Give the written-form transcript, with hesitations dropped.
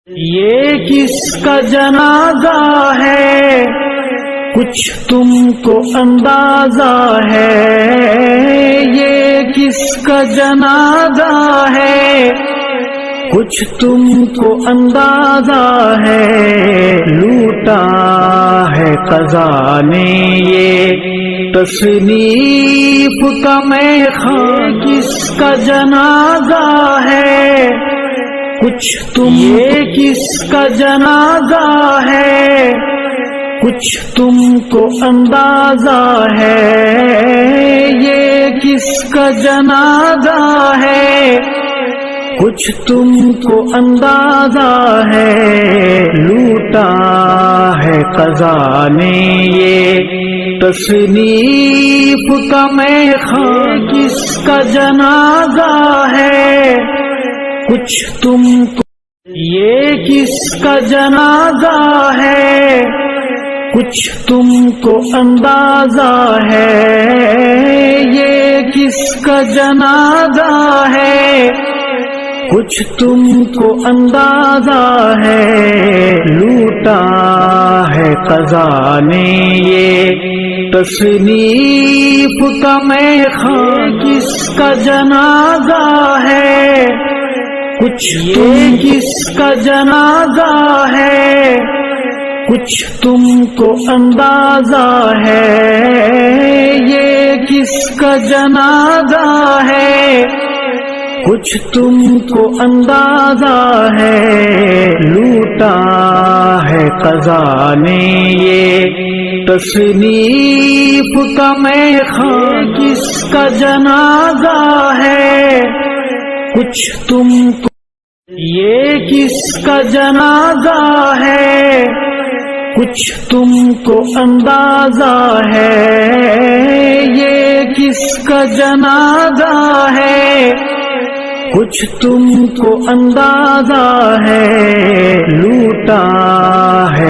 یہ کس کا جنازہ ہے کچھ تم کو اندازہ ہے، یہ کس کا جنازہ ہے کچھ تم کو اندازہ ہے، لوٹا ہے قضا نے یہ تصنیف کا میخان، کس کا جنازہ ہے کچھ تم، یہ کس کا جنازہ ہے کچھ تم کو اندازہ ہے، یہ کس کا جنازہ ہے کچھ تم کو اندازہ ہے، لوٹا ہے قضا نے یہ تصنیف کا میخان، کس کا جنازہ ہے کچھ تم کو، یہ کس کا جنازہ ہے کچھ تم کو اندازہ ہے، یہ کس کا جنازہ ہے کچھ تم کو اندازہ ہے، لوٹا ہے قضا نے یہ تصنیف کا میخان، کس کا جنازہ ہے کچھ تم، کس کا جنازہ ہے کچھ تم کو اندازہ ہے، یہ کس کا جنازہ ہے کچھ تم کو اندازہ ہے، لوٹا ہے قضا نے یہ تصنیف کا میخان، کس کا جنازہ ہے کچھ تم کو، یہ کس کا جنازہ ہے کچھ تم کو اندازہ ہے، یہ کس کا جنازہ ہے کچھ تم کو اندازہ ہے، لوٹا ہے